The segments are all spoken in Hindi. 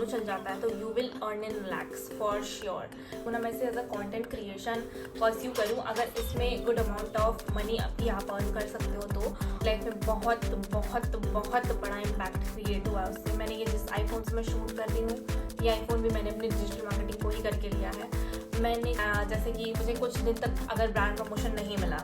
चल जाता है तो you will earn in lakhs for sure. तो ना मैं इसे as a content creation pursue करूँ, अगर इसमें गुड अमाउंट ऑफ मनी अभी आप अर्न कर सकते हो तो लाइफ में बहुत बहुत बहुत बड़ा इम्पैक्ट क्रिएट हुआ है उससे। मैंने ये जिस आईफोन से मैं शूट कर रही हूँ, ये आईफोन भी मैंने अपनी डिजिटल मार्केटिंग को ही करके लिया है। मैंने जैसे कि मुझे कुछ दिन तक अगर ब्रांड प्रमोशन नहीं मिला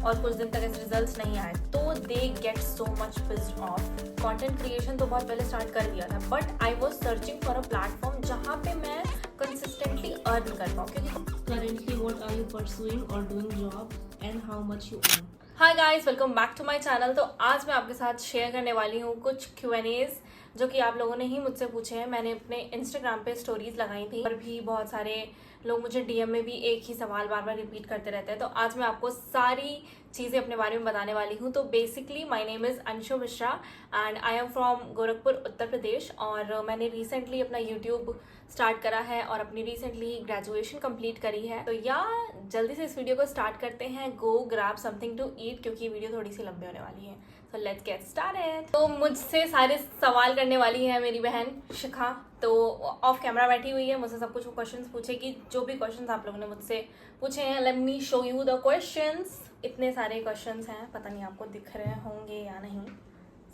और कुछ दिन तक ऐसे रिजल्ट्स नहीं आए तो they get so much pissed off. Content creation तो बहुत पहले स्टार्ट कर दिया था, but I was searching for a platform जहाँ पे मैं कंसिस्टेंटली अर्न कर पाऊँ। क्योंकि Currently, what are you pursuing or doing job and how much you earn? Hi guys, welcome back to my channel. तो आज मैं आपके साथ शेयर करने वाली हूँ कुछ Q&As जो कि आप लोगों ने ही मुझसे पूछे हैं। मैंने अपने इंस्टाग्राम पे स्टोरीज लगाई थी और भी बहुत सारे लोग मुझे डीएम में भी एक ही सवाल बार बार रिपीट करते रहते हैं। तो आज मैं आपको सारी चीज़ें अपने बारे में बताने वाली हूँ। तो basically my name is Anshu Mishra and I am from Gorakhpur Uttar Pradesh. और मैंने रिसेंटली अपना यूट्यूब स्टार्ट करा है और अपनी रिसेंटली ग्रेजुएशन कंप्लीट करी है। तो या जल्दी से इस वीडियो को स्टार्ट करते हैं। Go grab something to eat क्योंकि वीडियो थोड़ी सी लंबी होने वाली है। तो लेट्स गेट स्टार्टेड। तो मुझसे सारे सवाल करने वाली है मेरी बहन शिखा। तो ऑफ कैमरा बैठी हुई है, मुझसे सब कुछ क्वेश्चंस पूछेगी। जो भी क्वेश्चंस आप लोगों ने मुझसे पूछे हैं, let me show you the questions. इतने सारे क्वेश्चंस हैं, पता नहीं आपको दिख रहे होंगे या नहीं।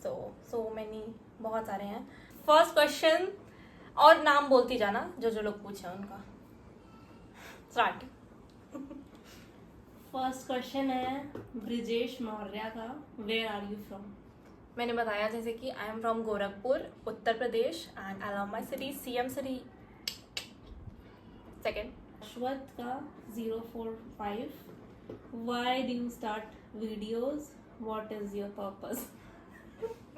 सो मैनी बहुत सारे हैं। फर्स्ट क्वेश्चन, और नाम बोलती जाना जो जो लोग पूछे उनका। स्टार्ट। फर्स्ट क्वेश्चन है ब्रिजेश मौर्य का, वेयर आर यू फ्रॉम? मैंने बताया जैसे कि I am from Gorakhpur Uttar Pradesh and I love my city CM city. Second, Ashwat का 045, why do you start videos, what is your purpose?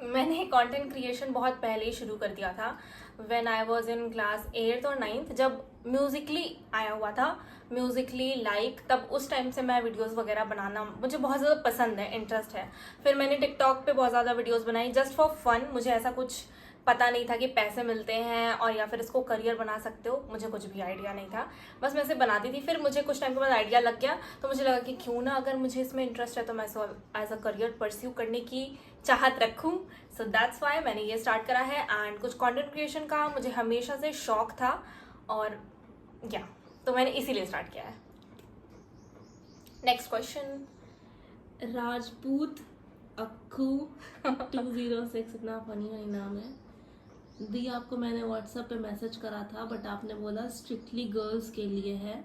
मैंने कंटेंट क्रिएशन बहुत पहले ही शुरू कर दिया था। When I was in class 8th और 9th, जब म्यूजिकली आया हुआ था, म्यूजिकली लाइक, तब उस टाइम से मैं वीडियोस वगैरह बनाना मुझे बहुत ज़्यादा पसंद है, इंटरेस्ट है। फिर मैंने टिकटॉक पे बहुत ज़्यादा वीडियोस बनाई जस्ट फॉर फन। मुझे ऐसा कुछ पता नहीं था कि पैसे मिलते हैं और या फिर इसको करियर बना सकते हो, मुझे कुछ भी आइडिया नहीं था। बस मैं इसे बनाती थी। फिर मुझे कुछ टाइम के बाद आइडिया लग गया तो मुझे लगा कि क्यों ना, अगर मुझे इसमें इंटरेस्ट है तो मैं इसको एज अ करियर परस्यू करने की चाहत रखूँ। सो दैट्स वाई मैंने ये स्टार्ट करा है। एंड कुछ कंटेंट क्रिएशन का मुझे हमेशा से शौक था और या तो मैंने इसीलिए स्टार्ट किया है। नेक्स्ट क्वेश्चन, राजपूत अक्कू 206, इतना फनी नाम है। दी, आपको मैंने व्हाट्सएप पे मैसेज करा था बट आपने बोला स्ट्रिक्टली गर्ल्स के लिए है,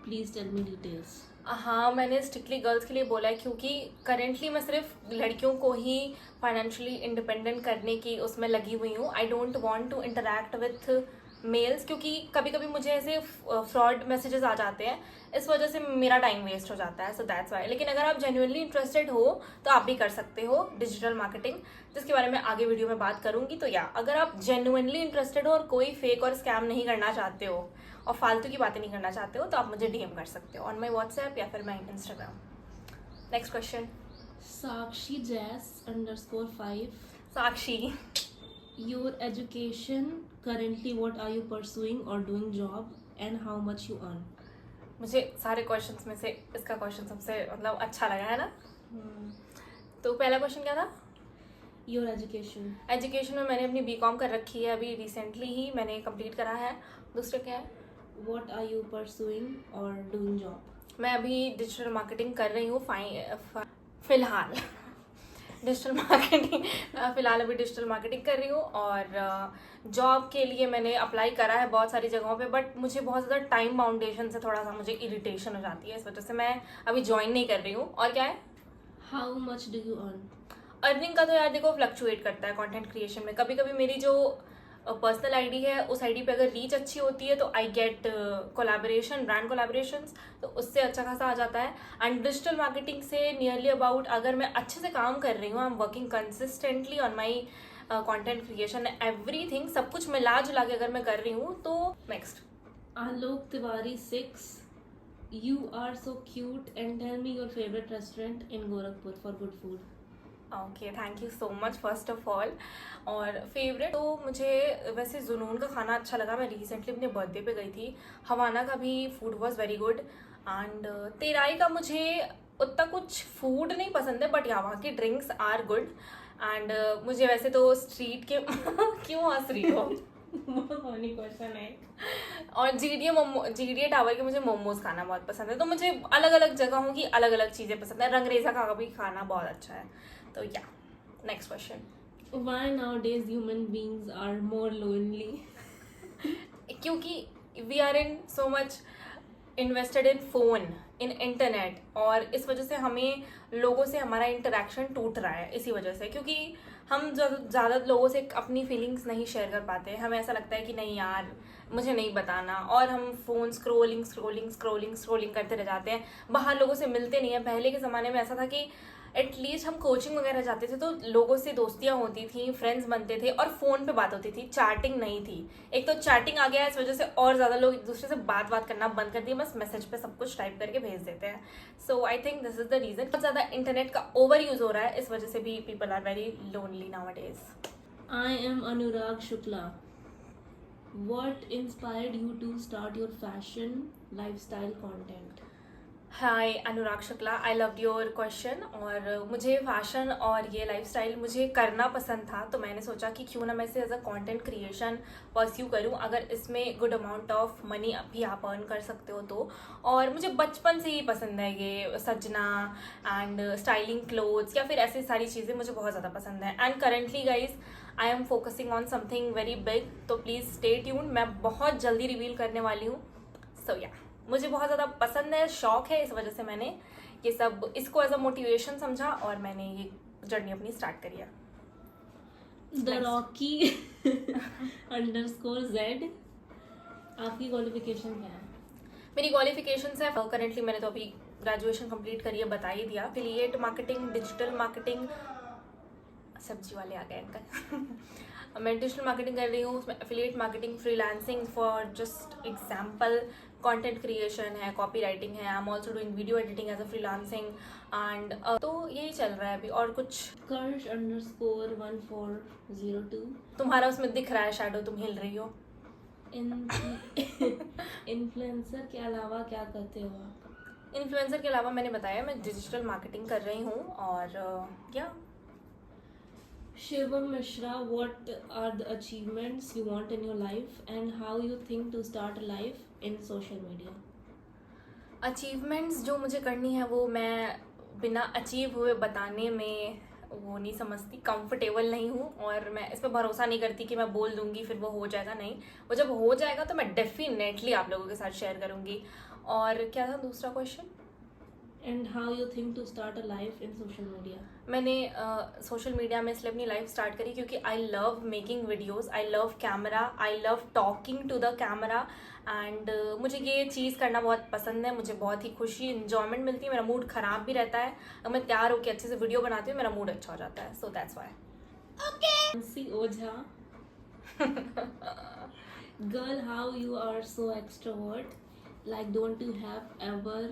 प्लीज टेल मी डिटेल्स। हाँ, मैंने स्ट्रिक्टली गर्ल्स के लिए बोला है क्योंकि करेंटली मैं सिर्फ लड़कियों को ही फाइनेंशियली इंडिपेंडेंट करने की उसमें लगी हुई हूँ। I don't want to interact with males क्योंकि कभी कभी मुझे ऐसे फ्रॉड मैसेजेस आ जाते हैं, इस वजह से मेरा टाइम वेस्ट हो जाता है। So that's why. लेकिन अगर आप जेन्युइनली इंटरेस्टेड हो तो आप भी कर सकते हो डिजिटल मार्केटिंग, जिसके बारे में आगे वीडियो में बात करूंगी। तो या अगर आप जेन्युइनली इंटरेस्टेड हो और कोई फेक और स्कैम नहीं करना चाहते हो और फालतू की बातें नहीं करना चाहते हो तो आप मुझे डीएम कर सकते हो ऑन माई व्हाट्सएप या फिर माई इंस्टाग्राम। नेक्स्ट क्वेश्चन, साक्षी जैस _5, साक्षी। your education currently, what are you pursuing or doing job and how much you earn? मुझे सारे क्वेश्चंस में से इसका क्वेश्चन सबसे मतलब अच्छा लगा है ना। तो पहला क्वेश्चन क्या था? your education. एजुकेशन में मैंने अपनी बीकॉम कर रखी है, अभी रिसेंटली ही मैंने कंप्लीट करा है। दूसरा क्या है? what are you pursuing or doing job? मैं अभी डिजिटल मार्केटिंग कर रही हूँ फिलहाल डिजिटल मार्केटिंग फिलहाल अभी डिजिटल मार्केटिंग कर रही हूँ। और जॉब के लिए मैंने अप्लाई करा है बहुत सारी जगहों पे, बट मुझे बहुत ज़्यादा टाइम बाउंडेशन से थोड़ा सा मुझे इरिटेशन हो जाती है, इस वजह से मैं अभी ज्वाइन नहीं कर रही हूँ। और क्या है? how much do you earn? Earning का तो यार देखो फ्लक्चुएट करता है कंटेंट क्रिएशन में। कभी कभी मेरी जो पर्सनल आईडी है उस आईडी पे अगर रीच अच्छी होती है तो I get collaboration, brand collaborations, तो उससे अच्छा खासा आ जाता है। एंड डिजिटल मार्केटिंग से नियरली अबाउट, अगर मैं अच्छे से काम कर रही हूँ, I am working consistently on my content creation, everything, सब कुछ मिला जुला के अगर मैं कर रही हूँ तो। Next, Alok Tiwari 6, you are so cute and tell me your favorite restaurant in Gorakhpur for good food. Okay, thank you so much first of all. और फेवरेट तो मुझे वैसे जुनून का खाना अच्छा लगा। मैं रिसेंटली अपने बर्थडे पे गई थी, हवाना का भी food was very good. And Terai का मुझे उतना कुछ फूड नहीं पसंद है, बट यहाँ वहाँ की ड्रिंक्स आर गुड। एंड मुझे वैसे तो स्ट्रीट के क्यों हंस रही हो? फनी क्वेश्चन है। और जीडीए टावर के मुझे मोमोज खाना बहुत पसंद है, तो मुझे अलग अलग जगहों की अलग अलग चीज़ें पसंद है। रंगरेजा का भी खाना बहुत अच्छा है। तो या next question. Why nowadays human beings are more lonely? क्योंकि we are in so much invested in phone, in internet, और इस वजह से हमें लोगों से हमारा इंटरेक्शन टूट रहा है इसी वजह से, क्योंकि हम ज़्यादा लोगों से अपनी फीलिंग्स नहीं शेयर कर पाते हैं। हमें ऐसा लगता है कि नहीं यार मुझे नहीं बताना, और हम फ़ोन स्क्रोलिंग करते रह जाते हैं, बाहर लोगों से मिलते नहीं हैं। पहले के ज़माने में ऐसा था कि एटलीस्ट हम कोचिंग वगैरह जाते थे तो लोगों से दोस्तियाँ होती थी, फ्रेंड्स बनते थे, और फ़ोन पे बात होती थी, चैटिंग नहीं थी। एक तो चैटिंग आ गया है, इस वजह से और ज़्यादा लोग एक दूसरे से बात करना बंद कर दिए, बस मैसेज पे सब कुछ टाइप करके भेज देते हैं। So I think this is the reason. बहुत ज़्यादा इंटरनेट का ओवर यूज़ हो रहा है, इस वजह से भी people are very lonely nowadays. I am Anurag Shukla. What inspired you to start your fashion lifestyle content? Hi Anurag Shukla, I love your question. और मुझे फैशन और ये लाइफस्टाइल मुझे करना पसंद था, तो मैंने सोचा कि क्यों ना मैं इसे as a content creation pursue करूं, अगर इसमें गुड अमाउंट ऑफ मनी भी आप अर्न कर सकते हो तो। और मुझे बचपन से ही पसंद है ये सजना एंड स्टाइलिंग क्लोथ्स, या फिर ऐसी सारी चीज़ें मुझे बहुत ज़्यादा पसंद है। And currently guys I am focusing on something very big, तो प्लीज़ स्टे ट्यून, मैं बहुत जल्दी रिवील करने वाली हूँ। सो या मुझे बहुत ज़्यादा पसंद है, शौक है, इस वजह से मैंने ये सब इसको एज अ मोटिवेशन समझा और मैंने ये जर्नी अपनी स्टार्ट करी है। The Rocky _ Z. आपकी क्वालिफिकेशन क्या है? मेरी क्वालिफिकेशंस है, करेंटली मैंने तो अभी ग्रेजुएशन कंप्लीट करी है, बता ही दिया। एफिलिएट मार्केटिंग, डिजिटल मार्केटिंग, सब्जी वाले आ गए अंकल। मैं डिजिटल मार्केटिंग कर रही हूँ, उसमें affiliate marketing, freelancing for just example, content creation है, कॉपी राइटिंग है, I am also doing video editing as a freelancing and तो यही चल रहा है अभी। और कुछ Karsh _ 1402. तुम्हारा उसमें दिख रहा है शैडो, तुम हिल रही हो। इन्फ्लुएंसर के अलावा क्या करते हो आप? इन्फ्लुएंसर के अलावा मैंने बताया मैं डिजिटल मार्केटिंग कर रही हूँ। और क्या Shivam Mishra, what are the achievements you want in your life and how you think to start a life in social media? Achievements जो मुझे करनी है वो मैं बिना अचीव हुए बताने में वो नहीं समझती, कंफर्टेबल नहीं हूँ, और मैं इस पर भरोसा नहीं करती कि मैं बोल दूंगी फिर वो हो जाएगा। नहीं, वो जब हो जाएगा तो मैं डेफिनेटली आप लोगों के साथ शेयर करूंगी। और क्या था दूसरा question? And how you think to start a life in social media? मैंने सोशल मीडिया में इसलिए अपनी लाइफ स्टार्ट करी क्योंकि I love making videos, I love camera, I love talking to the camera, and मुझे ये चीज़ करना बहुत पसंद है। मुझे बहुत ही खुशी, इन्जॉयमेंट मिलती है, मेरा मूड ख़राब भी रहता है, अगर मैं तैयार होकर अच्छे से वीडियो बनाती हूँ मेरा मूड अच्छा हो जाता है। So that's why. Nancy Ojha. Girl, how you are so extrovert? Like, don't you have ever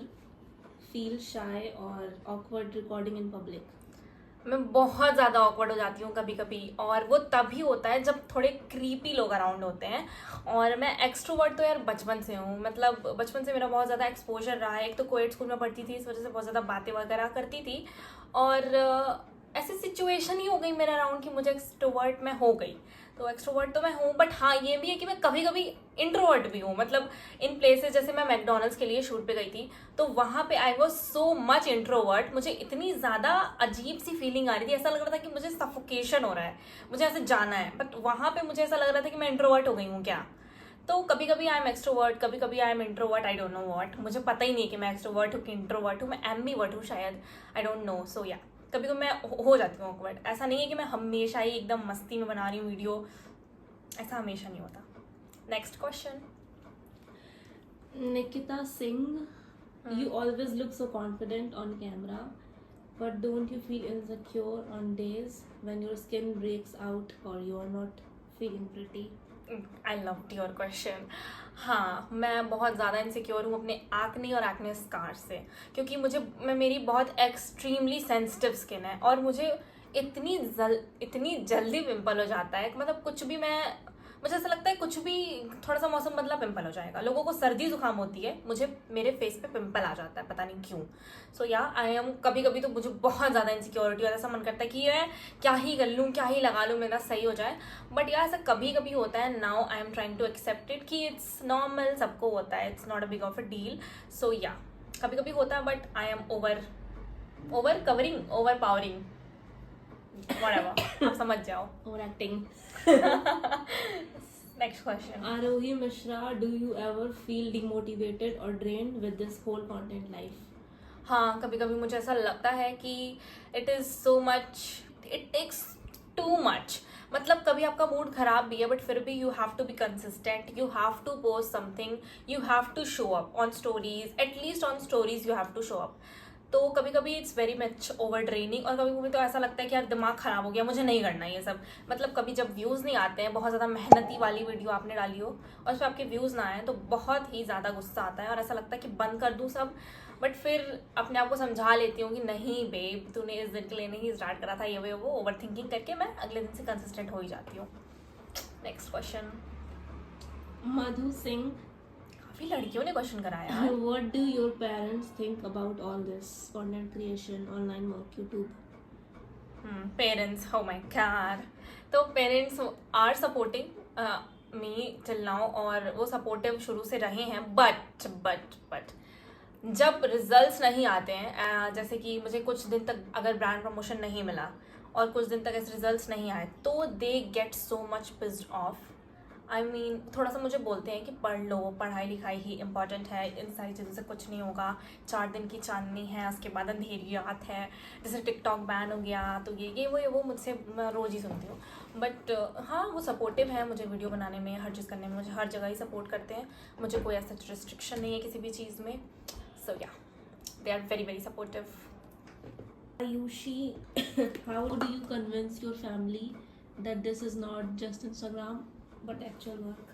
feel shy or awkward recording in public? मैं बहुत ज़्यादा ऑकवर्ड हो जाती हूँ कभी कभी, और वो तभी होता है जब थोड़े क्रीपी लोग अराउंड होते हैं। और मैं एक्सट्रोवर्ट तो यार बचपन से हूँ, मतलब बचपन से मेरा बहुत ज़्यादा एक्सपोजर रहा है। एक तो कोएड स्कूल में पढ़ती थी, इस वजह से बहुत ज़्यादा बातें वगैरह करती थी, और ऐसी सिचुएशन ही हो गई मेरे अराउंड कि मुझे एक्सट्रोवर्ट मैं हो गई। तो एक्सट्रोवर्ट तो मैं हूँ, बट हाँ ये भी है कि मैं कभी कभी इंट्रोवर्ट भी हूँ। मतलब इन प्लेसेस, जैसे मैं मैकडोनल्ड्स के लिए शूट पे गई थी, तो वहाँ पे I was so much introvert, मुझे इतनी ज़्यादा अजीब सी फीलिंग आ रही थी, ऐसा लग रहा था कि मुझे सफोकेशन हो रहा है, मुझे ऐसे जाना है, बट वहाँ पे मुझे ऐसा लग रहा था कि मैं इंट्रोवर्ट हो गई हूँ क्या। तो कभी कभी आई एम एक्सट्रोवर्ट, कभी कभी I am introvert, I don't know what, मुझे पता ही नहीं कि मैं एक्सट्रोवर्ट हूँ कि इंट्रोवर्ट हूँ, मैं एम्बीवर्ट हूँ शायद, I don't know. So yeah कभी कभी मैं हो जाती हूँ ऑकवर्ड। ऐसा नहीं है कि मैं हमेशा ही एकदम मस्ती में बना रही हूँ वीडियो, ऐसा हमेशा नहीं होता। Next question. Nikita Singh, you always look so confident on camera, but don't you feel insecure on days when your skin breaks out or you are not feeling pretty? I love your question. हाँ, मैं बहुत ज़्यादा इनसिक्योर हूँ अपने एक्ने और एक्ने स्कार से, क्योंकि मेरी बहुत एक्सट्रीमली सेंसिटिव स्किन है, और मुझे इतनी जल्दी पिंपल हो जाता है कि मतलब कुछ भी मैं मुझे ऐसा लगता है कुछ भी थोड़ा सा मौसम बदला पिंपल हो जाएगा। लोगों को सर्दी जुकाम होती है, मुझे मेरे फेस पे पिंपल आ जाता है, पता नहीं क्यों। सो या आई एम, कभी कभी तो मुझे बहुत ज़्यादा इनसिक्योरिटी होता है, ऐसा मन करता है कि मैं क्या ही कर लूँ, क्या ही लगा लूँ, मेरा सही हो जाए। बट यार ऐसा कभी कभी होता है। Now I am trying to accept it कि इट्स नॉर्मल, सबको होता है, it's not a big of a deal. So yeah कभी कभी होता है, but I am over covering, over powering, whatever, आप समझ जाओ। और acting. Next question. Arohi Mishra, do you ever feel demotivated or drained with this whole content life? हाँ, कभी कभी मुझे ऐसा लगता है कि it is so much, it takes too much. मतलब कभी आपका मूड खराब भी है, बट फिर भी you have to be consistent, you have to post something, you have to show up on stories, at least on stories you have to show up. तो कभी कभी it's very much over draining, और कभी कभी तो ऐसा लगता है कि यार दिमाग खराब हो गया, मुझे नहीं करना ये सब। मतलब कभी जब व्यूज़ नहीं आते हैं, बहुत ज़्यादा मेहनती वाली वीडियो आपने डाली हो और उस पर आपके व्यूज़ ना आए, तो बहुत ही ज़्यादा गुस्सा आता है और ऐसा लगता है कि बंद कर दूँ सब। बट फिर अपने आप को समझा लेती हूँ कि नहीं बेब, तूने इस दिन के लिए नहीं स्टार्ट करा था, ये वो ओवर थिंकिंग करके मैं अगले दिन से कंसिस्टेंट हो ही जाती हूँ। Next question. Madhu Singh, काफ़ी लड़कियों ने क्वेश्चन कराया। what do your parents think about all this content creation, online work, YouTube? Parents, oh my god, तो parents are supporting me till now, और वो सपोर्टिव शुरू से रहे हैं। बट जब रिजल्ट्स नहीं आते हैं, जैसे कि मुझे कुछ दिन तक अगर ब्रांड प्रमोशन नहीं मिला और कुछ दिन तक ऐसे रिजल्ट्स नहीं आए, तो they get so much pissed off. I mean थोड़ा सा मुझे बोलते हैं कि पढ़ लो, पढ़ाई लिखाई ही इम्पॉर्टेंट है, इन सारी चीज़ों से कुछ नहीं होगा, 4 दिन की चांदनी है, उसके बाद अंधेरी रात है, जैसे टिकटॉक बैन हो गया तो ये वो मुझसे मैं रोज़ ही सुनती हूँ। बट हाँ, वो सपोर्टिव है मुझे वीडियो बनाने में, हर चीज़ करने में, मुझे हर जगह ही सपोर्ट करते हैं, मुझे कोई ऐसा रिस्ट्रिक्शन नहीं है किसी भी चीज़ में। So yeah they are very very supportive. Ayushi, how do you convince your family that this is not just Instagram but actual work?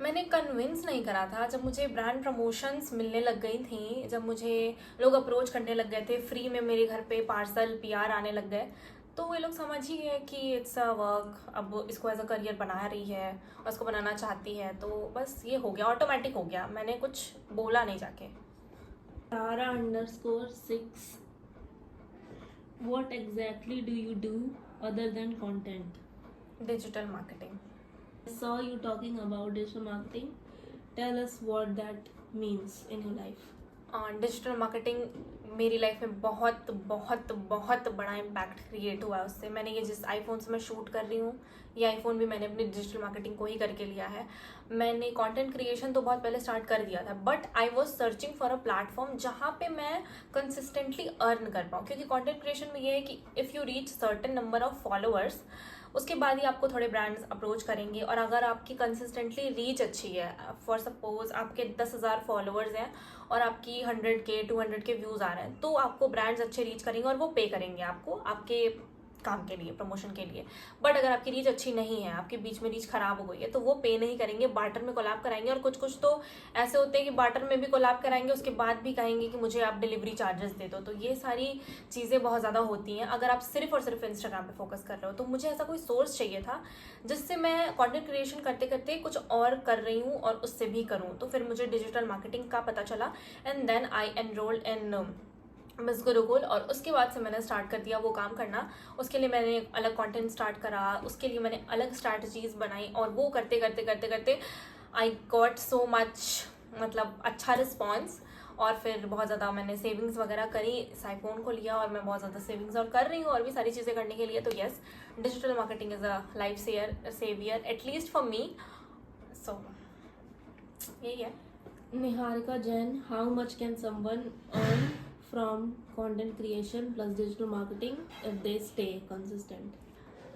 मैंने कन्विंस नहीं करा था। जब मुझे ब्रांड प्रमोशंस मिलने लग गई थी, जब मुझे लोग अप्रोच करने लग गए थे, फ्री में मेरे घर पे पार्सल PR आने लग गए, तो ये लोग समझ ही गए कि इट्स अ वर्क, अब इसको एज अ करियर बना रही है और इसको बनाना चाहती है, तो बस ये हो गया, ऑटोमेटिक हो गया, मैंने कुछ बोला नहीं जाके। Tara_6, what exactly do you do other than content? Digital marketing. I saw you talking about digital marketing. Tell us what that means in your life. Digital marketing मेरी लाइफ में बहुत बहुत बहुत बड़ा इम्पैक्ट क्रिएट हुआ है उससे। मैंने ये जिस आईफोन से मैं शूट कर रही हूँ, ये आईफोन भी मैंने अपनी डिजिटल मार्केटिंग को ही करके लिया है। मैंने कंटेंट क्रिएशन तो बहुत पहले स्टार्ट कर दिया था, but I was searching for a platform जहाँ पे मैं कंसिस्टेंटली अर्न कर पाऊँ, क्योंकि कंटेंट क्रिएशन में ये है कि if you reach certain number of followers, उसके बाद ही आपको थोड़े ब्रांड्स अप्रोच करेंगे। और अगर आपकी कंसिस्टेंटली रीच अच्छी है, फॉर सपोज आपके 10,000 फॉलोअर्स हैं और आपकी 100K 200K व्यूज़ आ रहे हैं, तो आपको ब्रांड्स अच्छे रीच करेंगे और वो पे करेंगे आपको आपके काम के लिए, प्रमोशन के लिए। बट अगर आपकी रीच अच्छी नहीं है, आपके बीच में रीच खराब हो गई है, तो वो पे नहीं करेंगे, बार्टर में कोलैब कराएंगे। और कुछ कुछ तो ऐसे होते हैं कि बार्टर में भी कोलैब कराएंगे, उसके बाद भी कहेंगे कि मुझे आप डिलीवरी चार्जेस दे दो। तो ये सारी चीज़ें बहुत ज़्यादा होती हैं अगर आप सिर्फ और सिर्फ इंस्टाग्राम पे फोकस कर रहे हो। तो मुझे ऐसा कोई सोर्स चाहिए था जिससे मैं कंटेंट क्रिएशन करते करते कुछ और कर रही हूँ और उससे भी करूँ। तो फिर मुझे डिजिटल मार्केटिंग का पता चला, and then I enrolled in Miss Gurukul, और उसके बाद से मैंने स्टार्ट कर दिया वो काम करना। उसके लिए मैंने अलग कंटेंट स्टार्ट करा, उसके लिए मैंने अलग स्ट्रैटेजीज बनाई, और वो करते करते करते करते आई गॉट सो मच, मतलब अच्छा रिस्पॉन्स। और फिर बहुत ज़्यादा मैंने सेविंग्स वगैरह करी, इस आईफोन को लिया, और मैं बहुत ज़्यादा सेविंग्स और कर रही हूँ और भी सारी चीज़ें करने के लिए। तो yes, digital marketing is a life saviour at least for me. So यही है। Niharika Jain, how much can someone earn from content creation plus digital marketing if they stay consistent?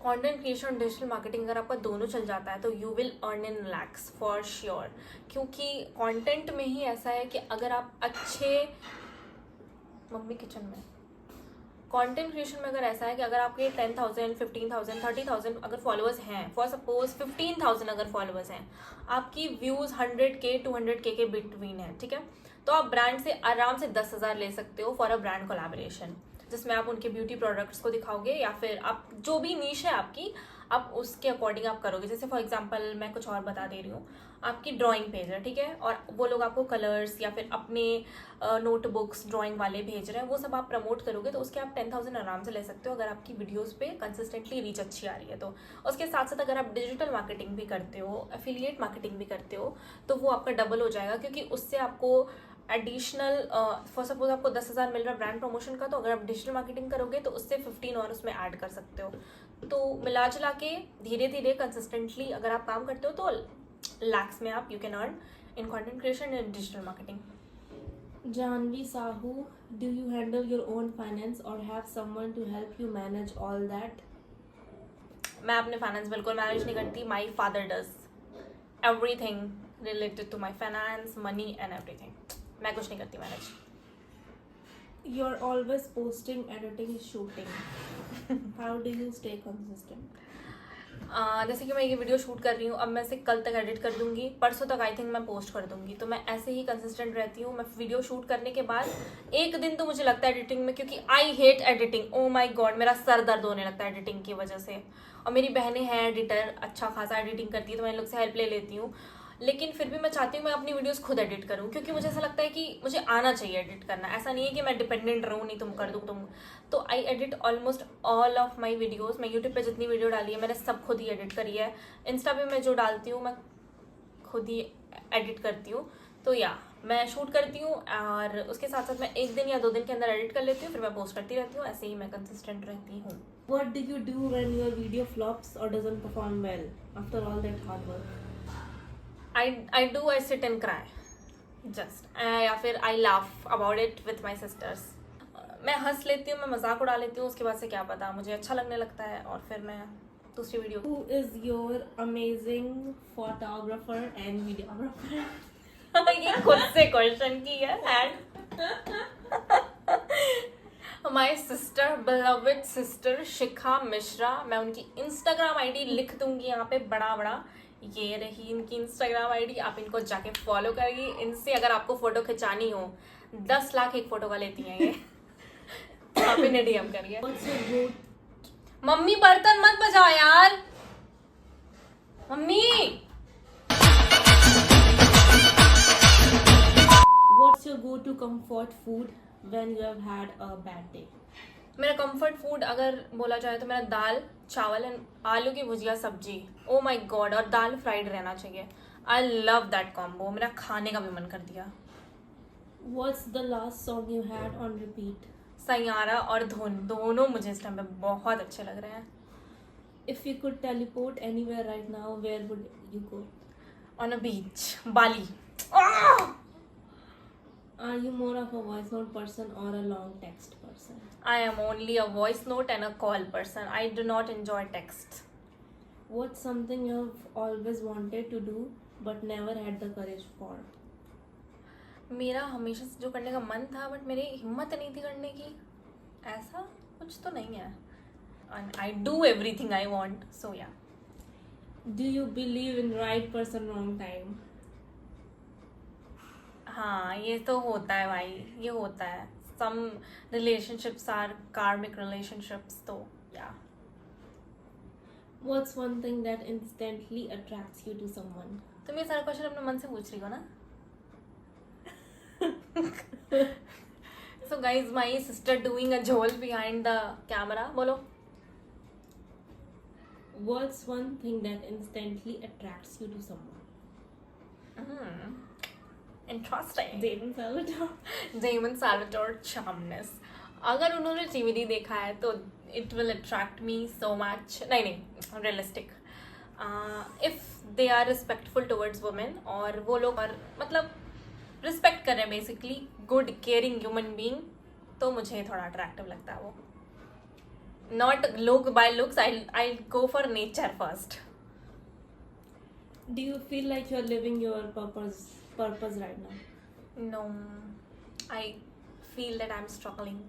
Content creation और डिजिटल मार्केटिंग अगर आपका दोनों चल जाता है तो you will earn in lakhs for sure. क्योंकि कंटेंट में ही ऐसा है कि अगर आप अच्छे, मम्मी किचन में, कंटेंट क्रिएशन में अगर ऐसा है कि अगर आपके 10,000 15,000 30,000 अगर फॉलोअर्स हैं, फॉर सपोज 15,000 अगर फॉलोअर्स हैं, आपकी व्यूज़ 100K 200K के बिटवीन है, ठीक है, तो आप ब्रांड से आराम से 10,000 ले सकते हो फॉर अ ब्रांड कोलैबोरेशन, जिसमें आप उनके ब्यूटी प्रोडक्ट्स को दिखाओगे, या फिर आप जो भी नीश है आपकी, आप उसके अकॉर्डिंग आप करोगे। जैसे फॉर एग्जांपल मैं कुछ और बता दे रही हूँ, आपकी ड्राइंग पेज है, ठीक है, और वो लोग आपको कलर्स या फिर अपने नोटबुक्स ड्राइंग वाले भेज रहे हैं, वो सब आप प्रमोट करोगे तो उसके आप 10,000 आराम से ले सकते हो, अगर आपकी वीडियोस पे कंसिस्टेंटली रीच अच्छी आ रही है तो। उसके साथ साथ अगर आप डिजिटल मार्केटिंग भी करते हो, एफिलिएट मार्केटिंग भी करते हो, तो वो आपका डबल हो जाएगा, क्योंकि उससे आपको एडिशनल फॉर सपोज आपको 10,000 मिल रहा है ब्रांड प्रमोशन का, तो अगर आप डिजिटल मार्केटिंग करोगे तो उससे 15 और उसमें ऐड कर सकते हो। तो मिला जुला के धीरे धीरे कंसिस्टेंटली अगर आप काम करते हो तो लैक्स में आप you can earn in content creation and digital marketing. Janvi Sahu, do you handle your own finance or have someone to help you manage all that? मैं अपने फाइनेंस बिल्कुल मैनेज नहीं करती, my father does everything related to my finance, money and everything. मैं कुछ नहीं करती manage. You're always posting, editing, shooting. How do you stay consistent? जैसे कि मैं ये वीडियो शूट कर रही हूँ, अब मैं इसे कल तक एडिट कर दूंगी, परसों तक आई थिंक मैं पोस्ट कर दूंगी, तो मैं ऐसे ही कंसिस्टेंट रहती हूँ। मैं वीडियो शूट करने के बाद एक दिन तो मुझे लगता है एडिटिंग में, क्योंकि I hate editing, oh my God, मेरा सर दर्द होने लगता है एडिटिंग की वजह से। और मेरी बहनें हैं एडिटर, अच्छा खासा एडिटिंग करती है, तो मैं इन लोग से हेल्प ले लेती हूँ, लेकिन फिर भी मैं चाहती हूँ मैं अपनी वीडियोस खुद एडिट करूँ, क्योंकि मुझे ऐसा लगता है कि मुझे आना चाहिए एडिट करना। ऐसा नहीं है कि मैं डिपेंडेंट रहूँ, नहीं तुम कर दूँ तुम। तो I edit almost all of my videos. मैं यूट्यूब पे जितनी वीडियो डाली है मैंने सब खुद ही एडिट करी है। इंस्टा पे मैं जो डालती हूँ मैं खुद ही एडिट करती हूँ। तो या मैं शूट करती हूँ और उसके साथ साथ मैं 1 दिन या 2 दिन के अंदर एडिट कर लेती हूँ, फिर मैं पोस्ट करती रहती हूँ। ऐसे ही मैं कंसिस्टेंट रहती हूँ। What do you do when your video flops or doesn't perform well after all that hard work? I sit and cry just या फिर I laugh about it with my sisters. मैं हंस लेती हूँ, मैं मजाक उड़ा लेती हूँ, उसके बाद से क्या पता मुझे अच्छा लगने लगता है और फिर मैं दूसरी video. Who is your amazing photographer and videographer? ये खुद से क्वेश्चन की है। And my sister, beloved sister Shikha Mishra, मैं उनकी इंस्टाग्राम आईडी लिख दूंगी यहाँ पे बड़ा बड़ा, ये रही इनकी इंस्टाग्राम आईडी, आप इनको जाके फॉलो करिए। इनसे अगर आपको फोटो खिंचानी हो, 10 लाख एक फोटो का लेती हैं ये, तो आप इन्हें डीएम करिए। What's your go? मम्मी बर्तन मत बजाओ यार, mummy. What's your go-to comfort food when you have had a bad day? मेरा कंफर्ट फूड अगर बोला जाए तो मेरा दाल चावल एंड आलू की भुजिया सब्जी, ओ माय गॉड, और दाल फ्राइड रहना चाहिए। आई लव दैट कॉम्बो, मेरा खाने का भी मन कर दिया। What's the last song you had on repeat? Saiyaara और धुन दोनों मुझे इस टाइम पे बहुत अच्छे लग रहे हैं। If you could teleport anywhere right now, where would you go? On a beach, Bali. Are you more of a voice note person or a long text person? I am only a voice note and a call person. I do not enjoy text. What's something you've always wanted to do but never had the courage for? मेरा हमेशा से जो करने का मन था बट मेरी हिम्मत नहीं थी करने की, ऐसा कुछ तो नहीं है। And I do everything I want, so yeah. Do you believe in right person, wrong time? हाँ, ये तो होता है भाई, ये होता है। Some relationships are karmic relationships, तो yeah. What's one thing that instantly attracts you to someone? तुम ये सारा क्वेश्चन अपने मन से पूछ रही हो ना? So guys, my sister doing a jol behind the camera. बोलो। What's one thing that instantly attracts you to someone? Interesting. Damon Salvatore. Damon Salvatore charmness. अगर उन्होंने TVD देखा है तो it will attract me so much. नहीं realistic. If they are respectful towards women और वो लोग और मतलब रिस्पेक्ट कर रहे हैं basically, good caring human being, तो मुझे थोड़ा अट्रैक्टिव लगता है वो। Not look bye looks, I go for nature first. Do you feel like you're living your purpose right now? No, I feel that I am struggling.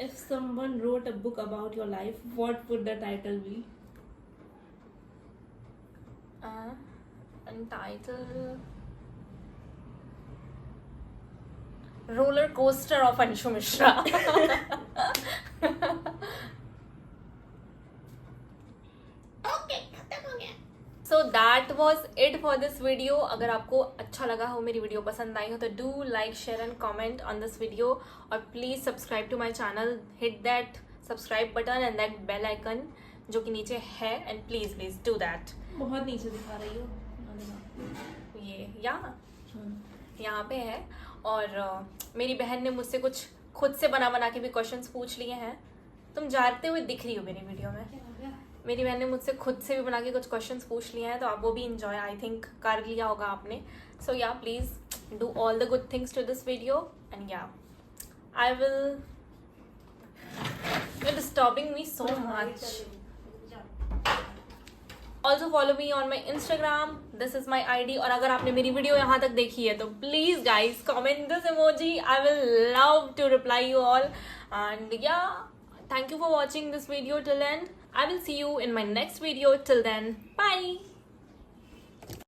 If someone wrote a book about your life, what would the title be? Title roller coaster of Anshu Mishra. Was it for this video. अगर आपको अच्छा लगा हो, मेरी वीडियो पसंद आई हो, तो do like, share and comment on this video. और please subscribe to my channel. Hit that subscribe button and that bell icon जो कि नीचे है. And please do that. बहुत नीचे दिखा रही हो. ये यहाँ पे है. और मेरी बहन ने मुझसे कुछ खुद से बना के भी क्वेश्चंस पूछ लिए हैं. तुम जाते हुए दिख रही हो मेरी वीडियो में. मेरी बहन ने मुझसे खुद से भी बना के कुछ क्वेश्चंस पूछ लिए हैं, तो आप वो भी इंजॉय आई थिंक कर लिया होगा आपने. So yeah please do all the good things to this video. And yeah I will disturbing me so much. Also follow me on my Instagram. This is my ID. और अगर आपने मेरी वीडियो यहाँ तक देखी है तो please guys comment this emoji. I will love to reply you all. And yeah thank you for watching this video till end. I will see you in my next video. Till then, bye.